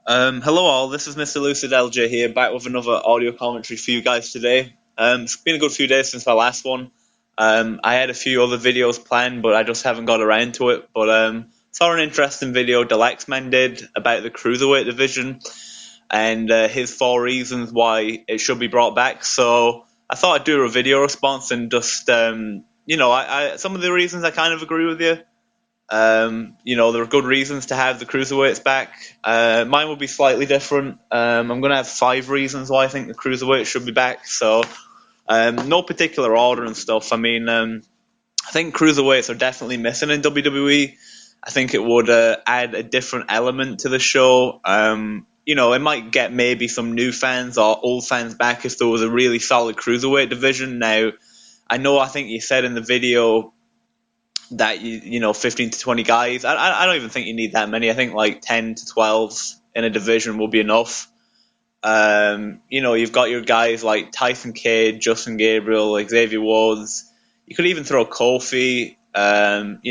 Hello all, this is Mr. Lucid LJ here, back with another audio commentary for you guys today. It's been a good few days since my last one. I had a few other videos planned, but I just haven't got around to it. But saw an interesting video Deluxeman did about the Cruiserweight division and his 4 reasons why it should be brought back. So I thought I'd do a video response and just, some of the reasons I kind of agree with you. There are good reasons to have the cruiserweights back. Mine will be slightly different. I'm going to have 5 reasons why I think the cruiserweights should be back. So, no particular order and stuff. I mean, I think cruiserweights are definitely missing in WWE. I think it would add a different element to the show. It might get maybe some new fans or old fans back if there was a really solid cruiserweight division. Now, I think you said in the video that 15 to 20 guys. I don't even think you need that many. I think like 10 to 12 in a division will be enough. You've got your guys like Tyson Kidd, Justin Gabriel, Xavier Woods. You could even throw Kofi. There's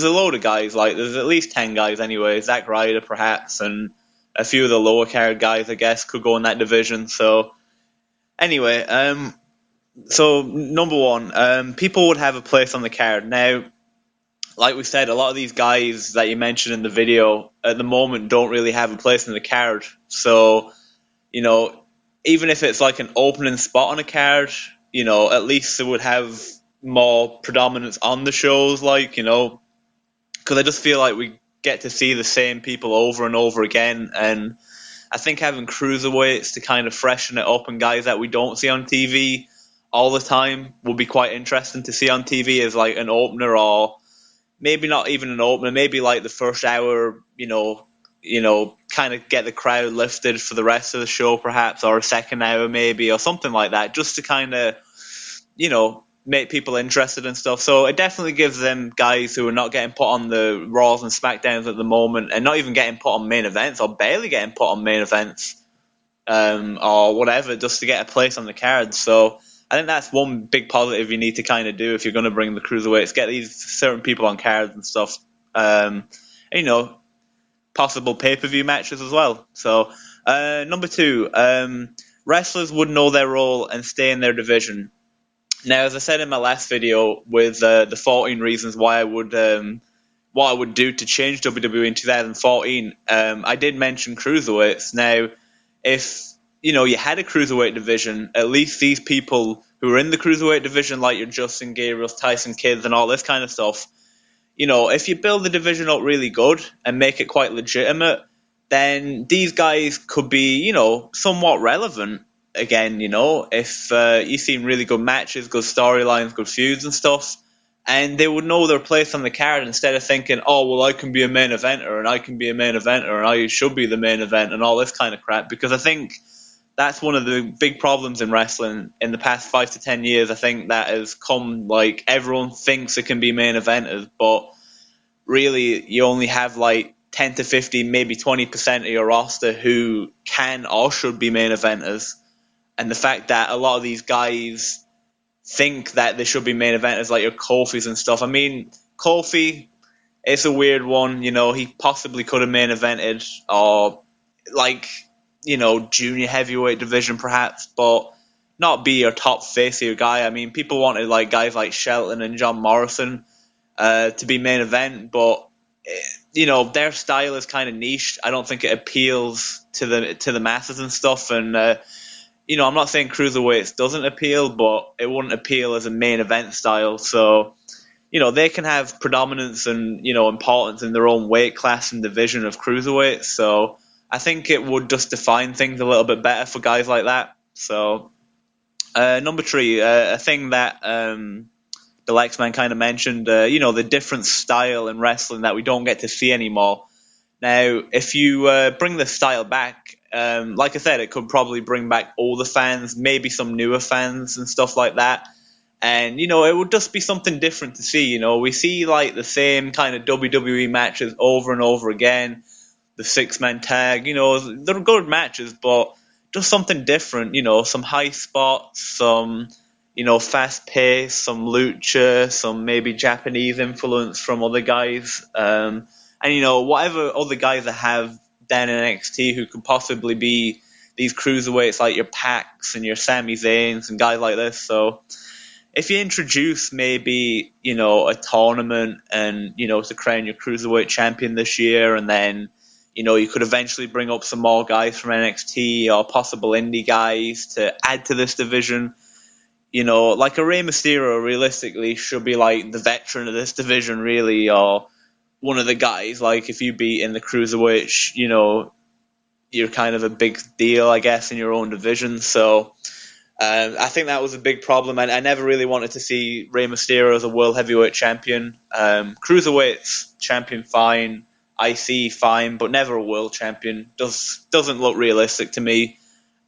a load of guys. Like there's at least 10 guys anyway. Zack Ryder perhaps, and a few of the lower card guys I guess could go in that division. So anyway, so number one, people would have a place on the card. Now, like we said, a lot of these guys that you mentioned in the video at the moment don't really have a place in the card. So, even if it's like an opening spot on a card, at least it would have more predominance on the shows, because I just feel like we get to see the same people over and over again. And I think having cruiserweights to kind of freshen it up and guys that we don't see on TV all the time would be quite interesting to see on TV as like an opener, or maybe not even an opener, maybe like the first hour, kind of get the crowd lifted for the rest of the show perhaps, or a second hour maybe, or something like that, just to kind of, make people interested and stuff. So it definitely gives them guys who are not getting put on the Raws and SmackDowns at the moment, and not even getting put on main events, or barely getting put on main events, or whatever, just to get a place on the card. So I think that's one big positive you need to kind of do if you're going to bring the cruiserweights, get these certain people on cards and stuff. And, possible pay-per-view matches as well. So, number 2, wrestlers would know their role and stay in their division. Now, as I said in my last video with the 14 reasons why I would what I would do to change WWE in 2014, I did mention cruiserweights. Now, if you had a cruiserweight division, at least these people who are in the cruiserweight division, like your Justin Gabriels, Tyson Kidd, and all this kind of stuff, if you build the division up really good and make it quite legitimate, then these guys could be, somewhat relevant again, if you see really good matches, good storylines, good feuds and stuff, and they would know their place on the card instead of thinking, oh, well, I can be a main eventer and I can be a main eventer and I should be the main event and all this kind of crap. Because I think that's one of the big problems in wrestling in the past 5 to 10 years. I think that has come, like, everyone thinks it can be main eventers, but really you only have like 10 to 15, maybe 20% of your roster who can or should be main eventers. And the fact that a lot of these guys think that they should be main eventers, like your Kofi's and stuff. I mean, Kofi, it's a weird one. He possibly could have main evented, or like, junior heavyweight division perhaps, but not be your top face of your guy. I mean, people wanted like guys like Shelton and John Morrison to be main event, but their style is kind of niche. I don't think it appeals to the masses and stuff. And I'm not saying cruiserweights doesn't appeal, but it wouldn't appeal as a main event style. So they can have predominance and importance in their own weight class and division of cruiserweights. So I think it would just define things a little bit better for guys like that. So number 3, a thing that the Lexman kind of mentioned, the different style in wrestling that we don't get to see anymore. Now, if you bring the style back, like I said, it could probably bring back older fans, maybe some newer fans and stuff like that. And, it would just be something different to see. We see like the same kind of WWE matches over and over again. The 6-man tag, they're good matches, but just something different, some high spots, some fast pace, some lucha, some maybe Japanese influence from other guys, and whatever other guys have down in NXT who could possibly be these cruiserweights like your Pacs and your Sami Zayns and guys like this. So if you introduce maybe, a tournament and, to crown your cruiserweight champion this year, and then, you could eventually bring up some more guys from NXT or possible indie guys to add to this division. Like a Rey Mysterio realistically should be like the veteran of this division, really, or one of the guys. Like if you beat in the cruiserweight, you're kind of a big deal, I guess, in your own division. So I think that was a big problem. I never really wanted to see Rey Mysterio as a world heavyweight champion. Cruiserweight champion, fine. IC, fine, but never a world champion. Doesn't look realistic to me.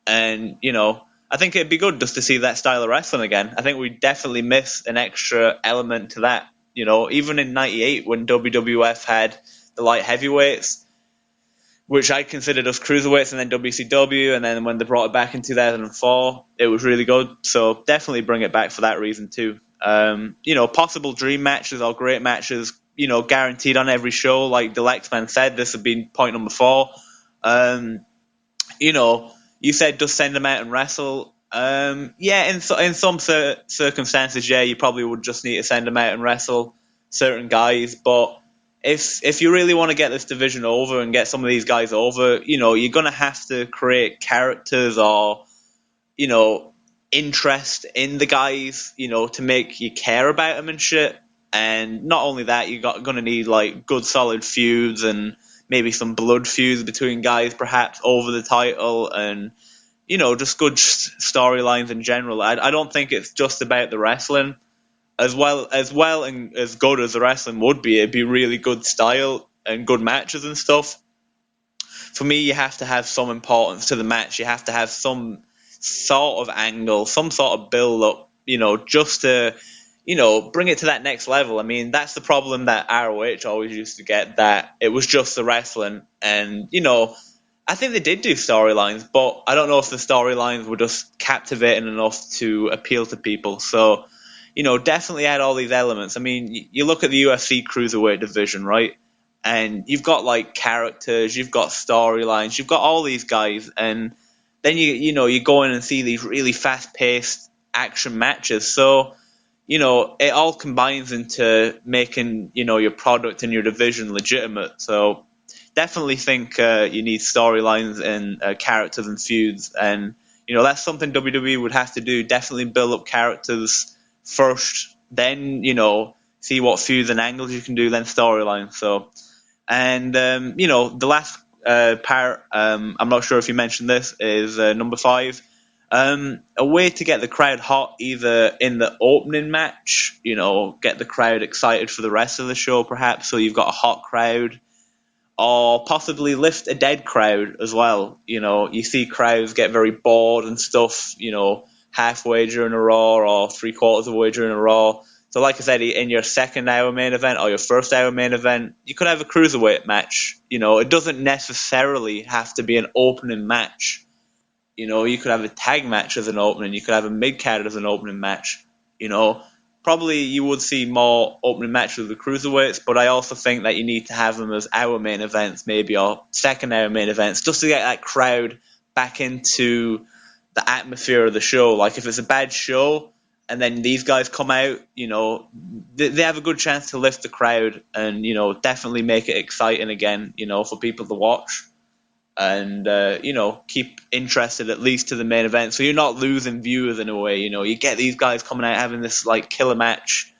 And, I think it'd be good just to see that style of wrestling again. I think we definitely miss an extra element to that. Even in '98 when WWF had the light heavyweights, which I considered us cruiserweights, and then WCW, and then when they brought it back in 2004, it was really good. So definitely bring it back for that reason too. Possible dream matches or great matches, guaranteed on every show. Like the Lexman said, this would be point number 4. You said just send them out and wrestle. In some circumstances, you probably would just need to send them out and wrestle certain guys, but if you really want to get this division over and get some of these guys over, you're going to have to create characters or, interest in the guys, to make you care about them and shit. And not only that, you're going to need like good solid feuds and maybe some blood feuds between guys perhaps over the title, and, just good storylines in general. I don't think it's just about the wrestling. As well and as good as the wrestling would be, it'd be really good style and good matches and stuff. For me, you have to have some importance to the match. You have to have some sort of angle, some sort of build up, just to, bring it to that next level. I mean, that's the problem that ROH always used to get, that it was just the wrestling. And, I think they did do storylines, but I don't know if the storylines were just captivating enough to appeal to people. So, definitely add all these elements. I mean, you look at the UFC cruiserweight division, right? And you've got like characters, you've got storylines, you've got all these guys, and then you go in and see these really fast-paced action matches. So, it all combines into making, your product and your division legitimate. So, definitely think you need storylines and characters and feuds, and that's something WWE would have to do. Definitely build up characters first, then see what feuds and angles you can do, then storylines. So, and the last part, I'm not sure if you mentioned this, is number 5. A way to get the crowd hot, either in the opening match, get the crowd excited for the rest of the show, perhaps, so you've got a hot crowd, or possibly lift a dead crowd as well. You see crowds get very bored and stuff, halfway during a Raw or 3/4 of the way during a Raw. So like I said, in your second hour main event or your first hour main event, you could have a cruiserweight match. It doesn't necessarily have to be an opening match. You could have a tag match as an opening. You could have a mid-card as an opening match. Probably you would see more opening matches with the cruiserweights, but I also think that you need to have them as hour main events maybe, or second hour main events, just to get that crowd back into the atmosphere of the show. Like if it's a bad show and then these guys come out, they have a good chance to lift the crowd and, definitely make it exciting again, for people to watch. And, keep interested at least to the main event. So you're not losing viewers in a way, you get these guys coming out having this like killer match,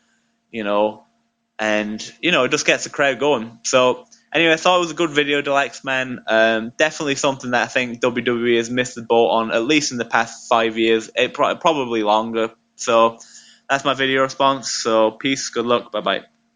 and, it just gets the crowd going. So anyway, I thought it was a good video, Deluxe Man. Definitely something that I think WWE has missed the boat on, at least in the past 5 years, probably longer. So that's my video response. So peace, good luck, bye-bye.